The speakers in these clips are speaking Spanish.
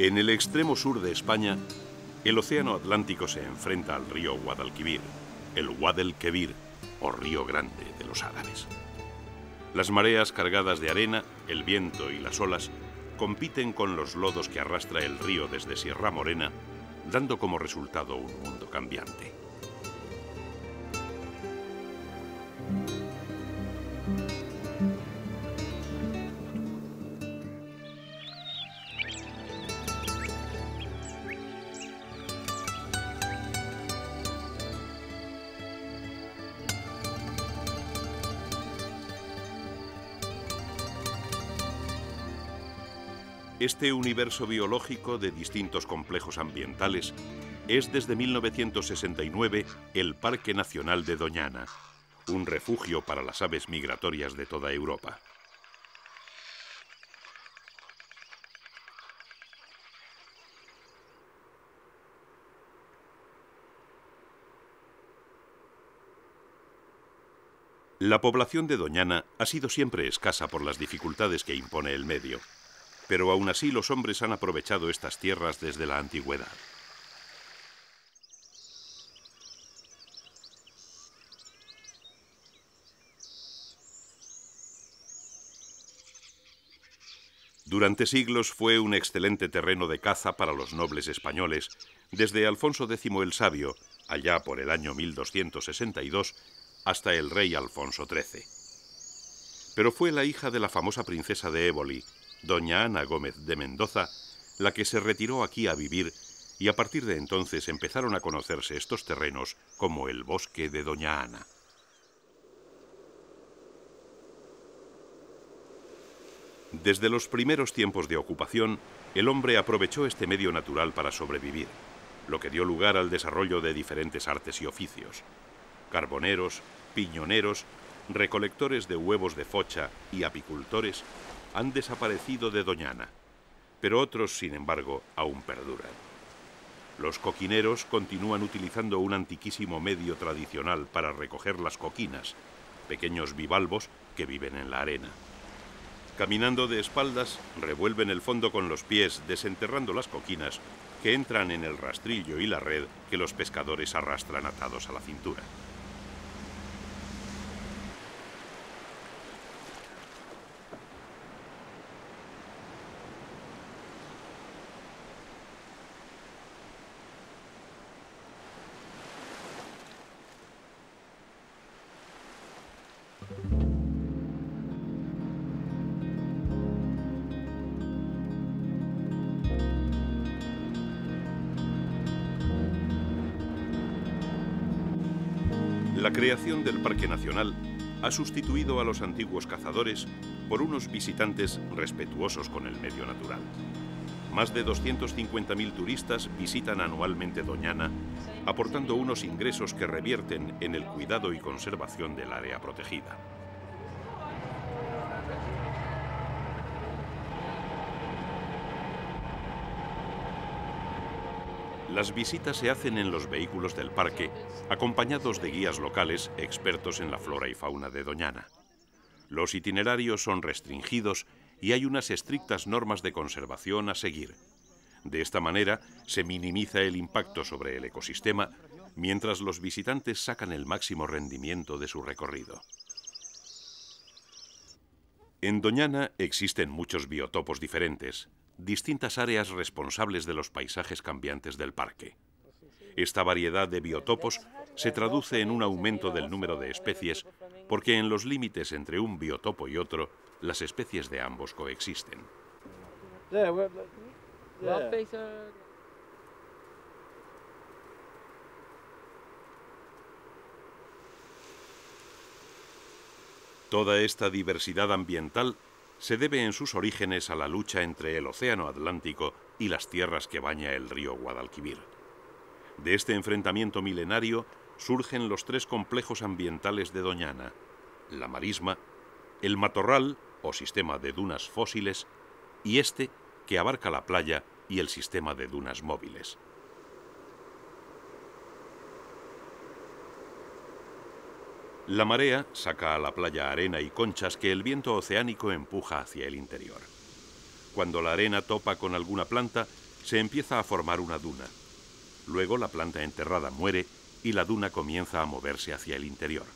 En el extremo sur de España, el océano Atlántico se enfrenta al río Guadalquivir, el Wad el-Kebir, o Río Grande de los árabes. Las mareas cargadas de arena, el viento y las olas compiten con los lodos que arrastra el río desde Sierra Morena, dando como resultado un mundo cambiante. Este universo biológico de distintos complejos ambientales es desde 1969 el Parque Nacional de Doñana, un refugio para las aves migratorias de toda Europa. La población de Doñana ha sido siempre escasa por las dificultades que impone el medio. Pero aún así los hombres han aprovechado estas tierras desde la antigüedad. Durante siglos fue un excelente terreno de caza para los nobles españoles, desde Alfonso X el Sabio, allá por el año 1262, hasta el rey Alfonso XIII. Pero fue la hija de la famosa princesa de Éboli, doña Ana Gómez de Mendoza, la que se retiró aquí a vivir, y a partir de entonces empezaron a conocerse estos terrenos como el bosque de doña Ana. Desde los primeros tiempos de ocupación, el hombre aprovechó este medio natural para sobrevivir, lo que dio lugar al desarrollo de diferentes artes y oficios. Carboneros, piñoneros, recolectores de huevos de focha y apicultores han desaparecido de Doñana, pero otros, sin embargo, aún perduran. Los coquineros continúan utilizando un antiquísimo medio tradicional para recoger las coquinas, pequeños bivalvos que viven en la arena. Caminando de espaldas, revuelven el fondo con los pies, desenterrando las coquinas que entran en el rastrillo y la red que los pescadores arrastran atados a la cintura. La creación del Parque Nacional ha sustituido a los antiguos cazadores por unos visitantes respetuosos con el medio natural. Más de 250.000 turistas visitan anualmente Doñana, aportando unos ingresos que revierten en el cuidado y conservación del área protegida. Las visitas se hacen en los vehículos del parque, acompañados de guías locales expertos en la flora y fauna de Doñana. Los itinerarios son restringidos y hay unas estrictas normas de conservación a seguir. De esta manera se minimiza el impacto sobre el ecosistema, mientras los visitantes sacan el máximo rendimiento de su recorrido. En Doñana existen muchos biotopos diferentes, distintas áreas responsables de los paisajes cambiantes del parque. Esta variedad de biotopos se traduce en un aumento del número de especies porque en los límites entre un biotopo y otro, las especies de ambos coexisten. Toda esta diversidad ambiental se debe en sus orígenes a la lucha entre el Océano Atlántico y las tierras que baña el río Guadalquivir. De este enfrentamiento milenario surgen los tres complejos ambientales de Doñana: la marisma, el matorral o sistema de dunas fósiles y este que abarca la playa y el sistema de dunas móviles. La marea saca a la playa arena y conchas que el viento oceánico empuja hacia el interior. Cuando la arena topa con alguna planta, se empieza a formar una duna. Luego la planta enterrada muere y la duna comienza a moverse hacia el interior.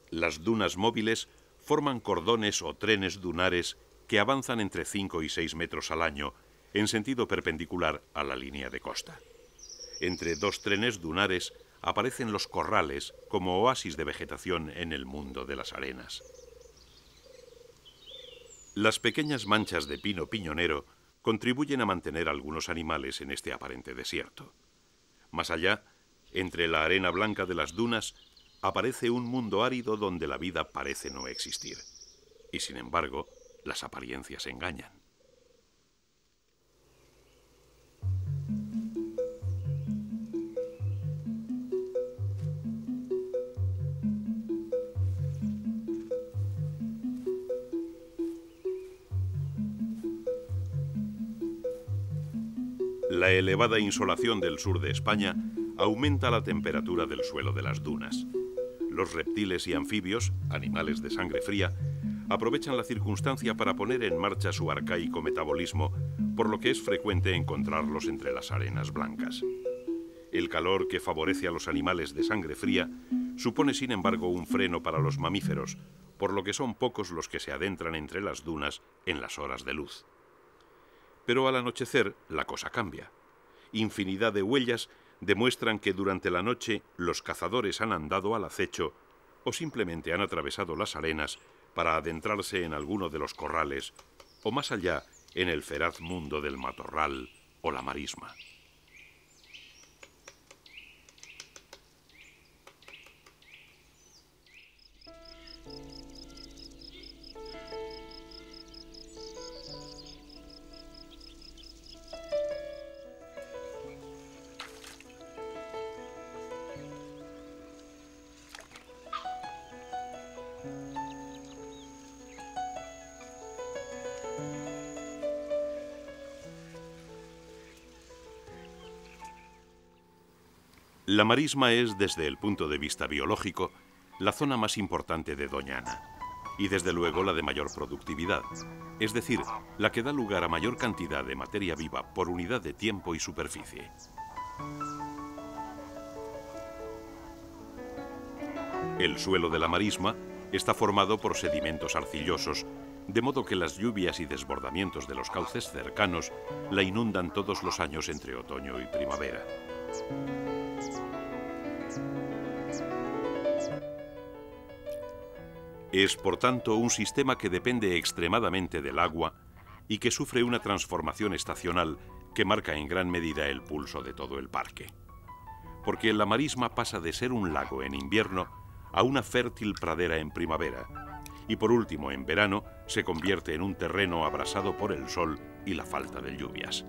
Las dunas móviles forman cordones o trenes dunares que avanzan entre 5 y 6 metros al año en sentido perpendicular a la línea de costa. Entre dos trenes dunares aparecen los corrales como oasis de vegetación en el mundo de las arenas. Las pequeñas manchas de pino piñonero contribuyen a mantener algunos animales en este aparente desierto. Más allá, entre la arena blanca de las dunas, aparece un mundo árido donde la vida parece no existir. Y sin embargo, las apariencias engañan. La elevada insolación del sur de España aumenta la temperatura del suelo de las dunas. Los reptiles y anfibios, animales de sangre fría, aprovechan la circunstancia para poner en marcha su arcaico metabolismo, por lo que es frecuente encontrarlos entre las arenas blancas. El calor que favorece a los animales de sangre fría supone, sin embargo, un freno para los mamíferos, por lo que son pocos los que se adentran entre las dunas en las horas de luz. Pero al anochecer la cosa cambia. Infinidad de huellas demuestran que durante la noche los cazadores han andado al acecho o simplemente han atravesado las arenas para adentrarse en alguno de los corrales o más allá en el feraz mundo del matorral o la marisma. La marisma es, desde el punto de vista biológico, la zona más importante de Doñana y, desde luego, la de mayor productividad, es decir, la que da lugar a mayor cantidad de materia viva por unidad de tiempo y superficie. El suelo de la marisma está formado por sedimentos arcillosos, de modo que las lluvias y desbordamientos de los cauces cercanos la inundan todos los años entre otoño y primavera. Es, por tanto, un sistema que depende extremadamente del agua y que sufre una transformación estacional que marca en gran medida el pulso de todo el parque. Porque la marisma pasa de ser un lago en invierno a una fértil pradera en primavera y, por último, en verano se convierte en un terreno abrasado por el sol y la falta de lluvias.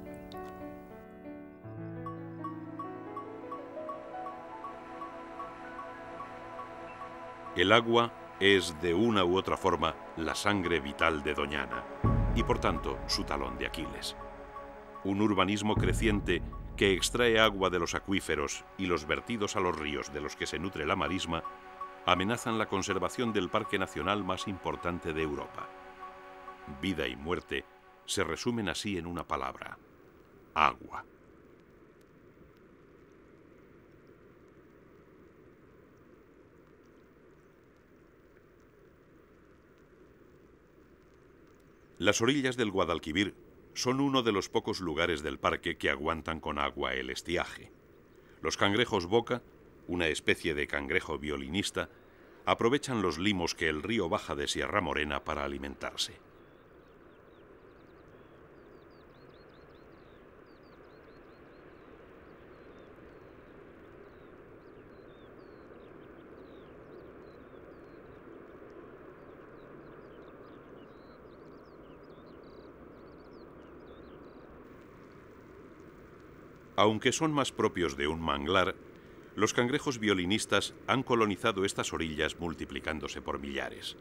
El agua es, de una u otra forma, la sangre vital de Doñana y, por tanto, su talón de Aquiles. Un urbanismo creciente que extrae agua de los acuíferos y los vertidos a los ríos de los que se nutre la marisma amenazan la conservación del parque nacional más importante de Europa. vida y muerte se resumen así en una palabra: agua. Las orillas del Guadalquivir son uno de los pocos lugares del parque que aguantan con agua el estiaje. Los cangrejos boca, una especie de cangrejo violinista, aprovechan los limos que el río baja de Sierra Morena para alimentarse. Aunque son más propios de un manglar, los cangrejos violinistas han colonizado estas orillas multiplicándose por millares.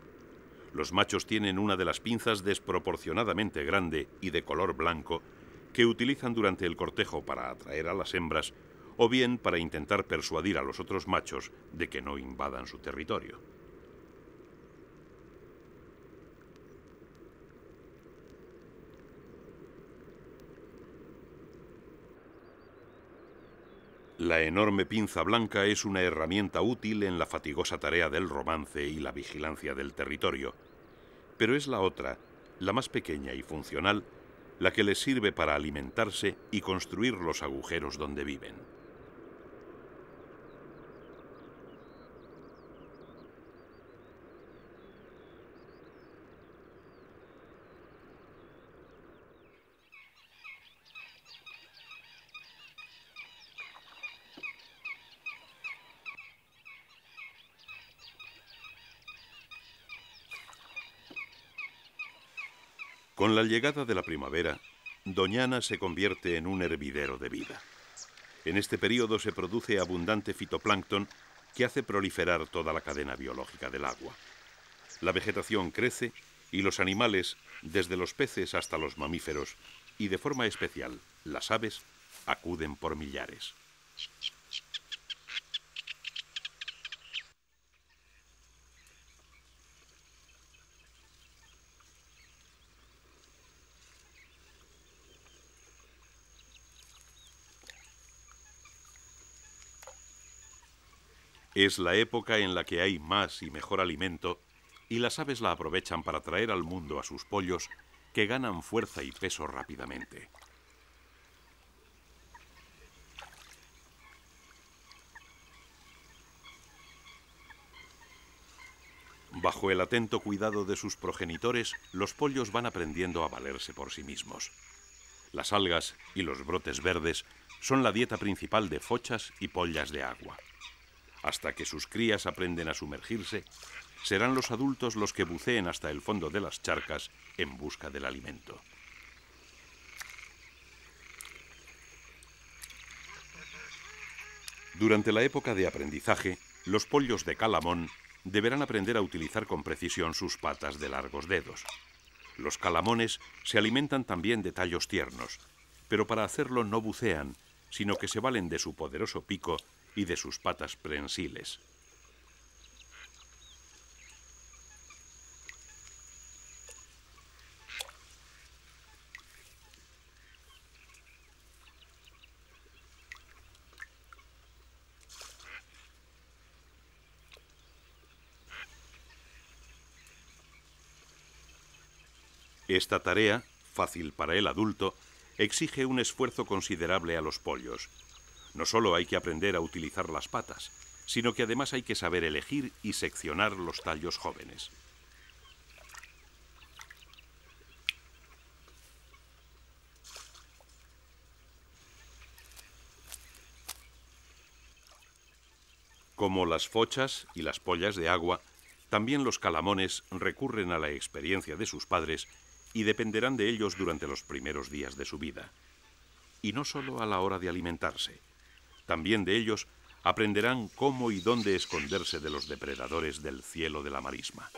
Los machos tienen una de las pinzas desproporcionadamente grande y de color blanco que utilizan durante el cortejo para atraer a las hembras o bien para intentar persuadir a los otros machos de que no invadan su territorio. La enorme pinza blanca es una herramienta útil en la fatigosa tarea del romance y la vigilancia del territorio, pero es la otra, la más pequeña y funcional, la que les sirve para alimentarse y construir los agujeros donde viven. Con la llegada de la primavera, Doñana se convierte en un hervidero de vida. En este periodo se produce abundante fitoplancton que hace proliferar toda la cadena biológica del agua. La vegetación crece y los animales, desde los peces hasta los mamíferos, y de forma especial las aves, acuden por millares. Es la época en la que hay más y mejor alimento y las aves la aprovechan para traer al mundo a sus pollos que ganan fuerza y peso rápidamente. Bajo el atento cuidado de sus progenitores, los pollos van aprendiendo a valerse por sí mismos. Las algas y los brotes verdes son la dieta principal de fochas y pollas de agua. Hasta que sus crías aprenden a sumergirse, serán los adultos los que buceen hasta el fondo de las charcas en busca del alimento. Durante la época de aprendizaje, los pollos de Calamón deberán aprender a utilizar con precisión sus patas de largos dedos. Los calamones se alimentan también de tallos tiernos, pero para hacerlo no bucean, sino que se valen de su poderoso pico y de sus patas prensiles. Esta tarea, fácil para el adulto, exige un esfuerzo considerable a los pollos. No solo hay que aprender a utilizar las patas, sino que además hay que saber elegir y seccionar los tallos jóvenes. Como las fochas y las pollas de agua, también los calamones recurren a la experiencia de sus padres y dependerán de ellos durante los primeros días de su vida. Y no solo a la hora de alimentarse. También de ellos aprenderán cómo y dónde esconderse de los depredadores del cielo de la marisma.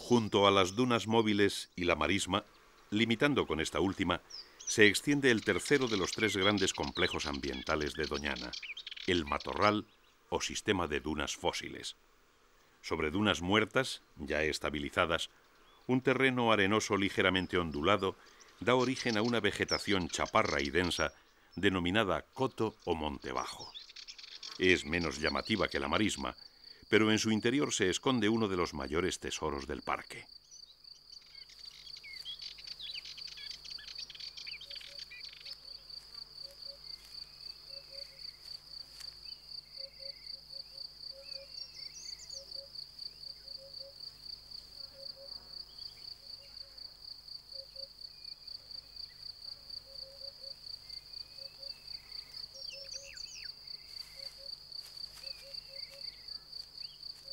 Junto a las dunas móviles y la marisma, limitando con esta última, se extiende el tercero de los tres grandes complejos ambientales de Doñana, el matorral o sistema de dunas fósiles. Sobre dunas muertas, ya estabilizadas, un terreno arenoso ligeramente ondulado da origen a una vegetación chaparra y densa denominada coto o monte bajo. Es menos llamativa que la marisma, pero en su interior se esconde uno de los mayores tesoros del parque.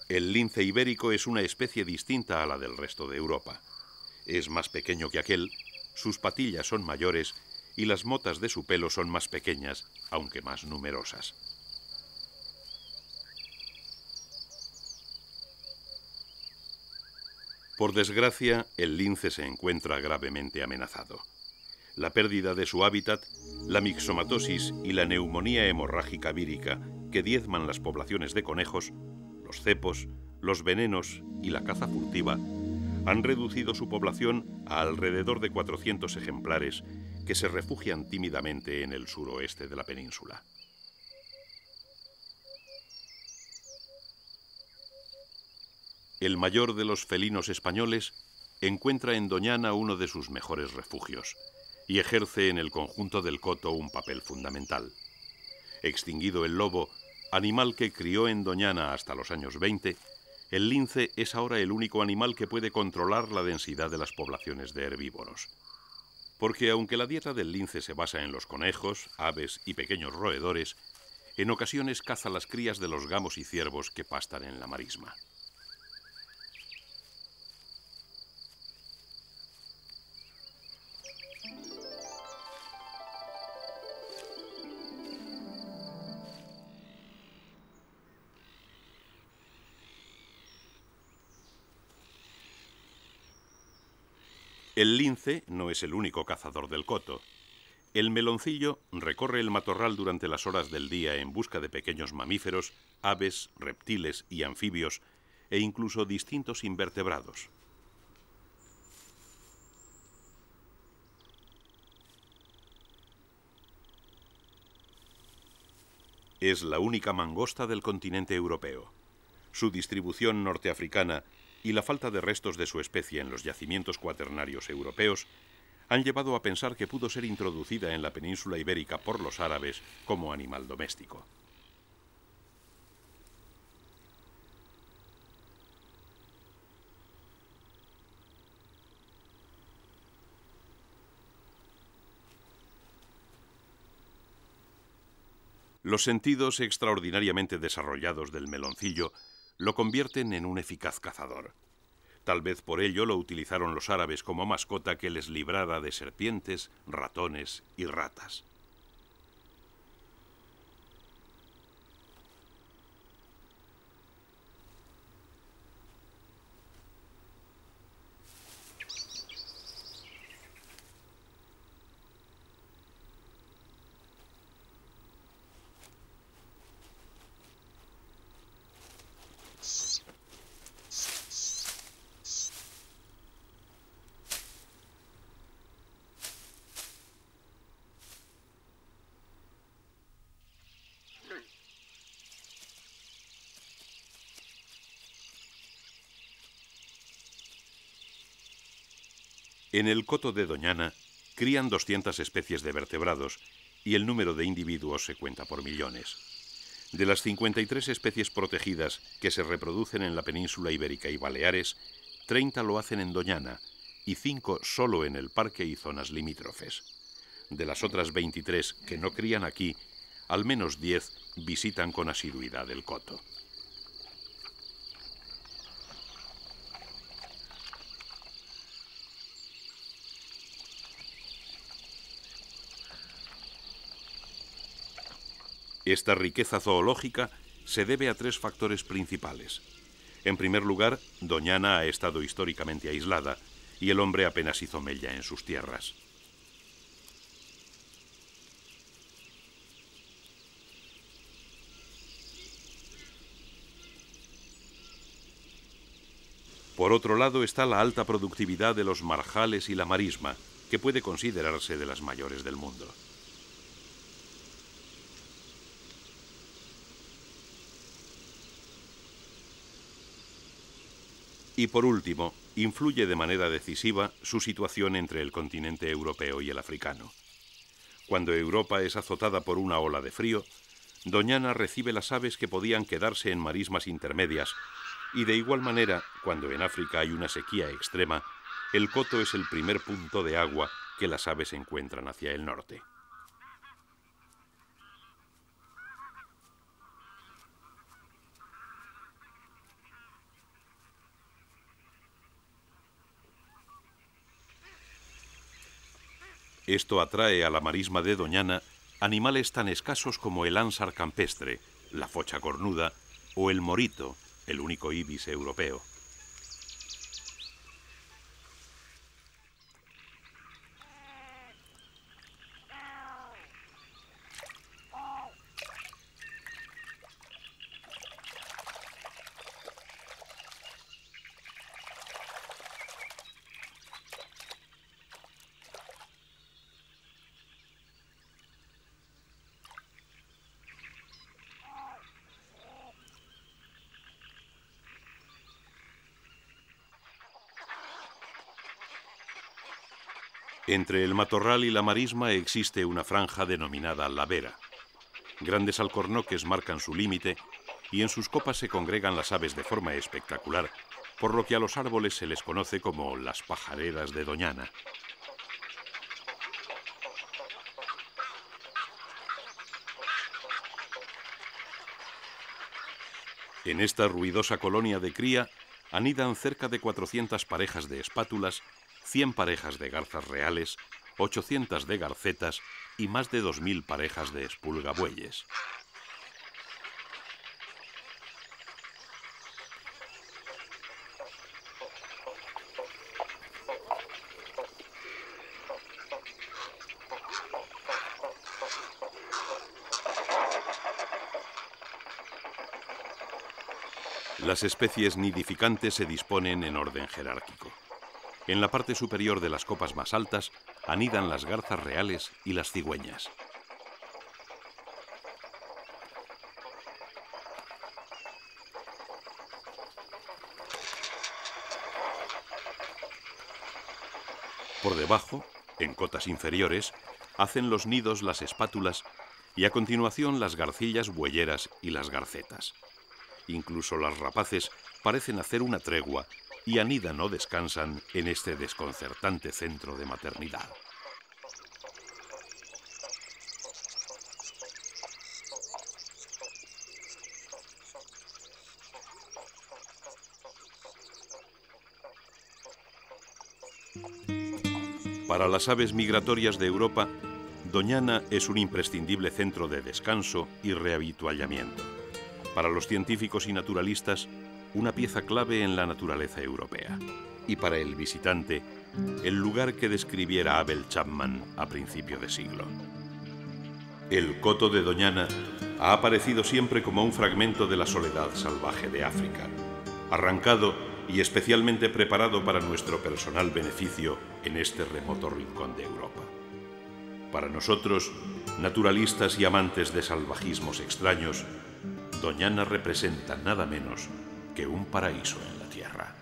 El lince ibérico es una especie distinta a la del resto de Europa. Es más pequeño que aquel, sus patillas son mayores y las motas de su pelo son más pequeñas, aunque más numerosas. Por desgracia, el lince se encuentra gravemente amenazado. La pérdida de su hábitat, la mixomatosis y la neumonía hemorrágica vírica que diezman las poblaciones de conejos, los cepos, los venenos y la caza furtiva han reducido su población a alrededor de 400 ejemplares que se refugian tímidamente en el suroeste de la península. El mayor de los felinos españoles encuentra en Doñana uno de sus mejores refugios y ejerce en el conjunto del coto un papel fundamental. Extinguido el lobo, animal que crió en Doñana hasta los años 20, el lince es ahora el único animal que puede controlar la densidad de las poblaciones de herbívoros. Porque aunque la dieta del lince se basa en los conejos, aves y pequeños roedores, en ocasiones caza las crías de los gamos y ciervos que pastan en la marisma. El lince no es el único cazador del coto. El meloncillo recorre el matorral durante las horas del día en busca de pequeños mamíferos, aves, reptiles y anfibios, e incluso distintos invertebrados. Es la única mangosta del continente europeo. Su distribución norteafricana y la falta de restos de su especie en los yacimientos cuaternarios europeos han llevado a pensar que pudo ser introducida en la península ibérica por los árabes como animal doméstico. Los sentidos extraordinariamente desarrollados del meloncillo lo convierten en un eficaz cazador. Tal vez por ello lo utilizaron los árabes como mascota que les librara de serpientes, ratones y ratas. En el coto de Doñana crían 200 especies de vertebrados y el número de individuos se cuenta por millones. De las 53 especies protegidas que se reproducen en la península ibérica y Baleares, 30 lo hacen en Doñana y 5 solo en el parque y zonas limítrofes. De las otras 23 que no crían aquí, al menos 10 visitan con asiduidad el coto. Esta riqueza zoológica se debe a 3 factores principales: En primer lugar, Doñana ha estado históricamente aislada y el hombre apenas hizo mella en sus tierras. Por otro lado está la alta productividad de los marjales y la marisma, que puede considerarse de las mayores del mundo. Y por último, influye de manera decisiva su situación entre el continente europeo y el africano. Cuando Europa es azotada por una ola de frío, Doñana recibe las aves que podían quedarse en marismas intermedias, y de igual manera, cuando en África hay una sequía extrema, el coto es el primer punto de agua que las aves encuentran hacia el norte. Esto atrae a la marisma de Doñana animales tan escasos como el ánsar campestre, la focha cornuda o el morito, el único ibis europeo. Entre el matorral y la marisma existe una franja denominada la vera. Grandes alcornoques marcan su límite y en sus copas se congregan las aves de forma espectacular, por lo que a los árboles se les conoce como las pajareras de Doñana. En esta ruidosa colonia de cría anidan cerca de 400 parejas de espátulas, 100 parejas de garzas reales, 800 de garcetas y más de 2000 parejas de espulgabueyes. Las especies nidificantes se disponen en orden jerárquico. En la parte superior de las copas más altas anidan las garzas reales y las cigüeñas. Por debajo, en cotas inferiores, hacen los nidos las espátulas y a continuación las garcillas bueyeras y las garcetas. Incluso las rapaces parecen hacer una tregua y anidan o descansan en este desconcertante centro de maternidad. Para las aves migratorias de Europa, Doñana es un imprescindible centro de descanso y reavituallamiento. Para los científicos y naturalistas, una pieza clave en la naturaleza europea. Y para el visitante, el lugar que describiera Abel Chapman a principio de siglo. El coto de Doñana ha aparecido siempre como un fragmento de la soledad salvaje de África, arrancado y especialmente preparado para nuestro personal beneficio en este remoto rincón de Europa. Para nosotros, naturalistas y amantes de salvajismos extraños, Doñana representa nada menos que un paraíso en la tierra.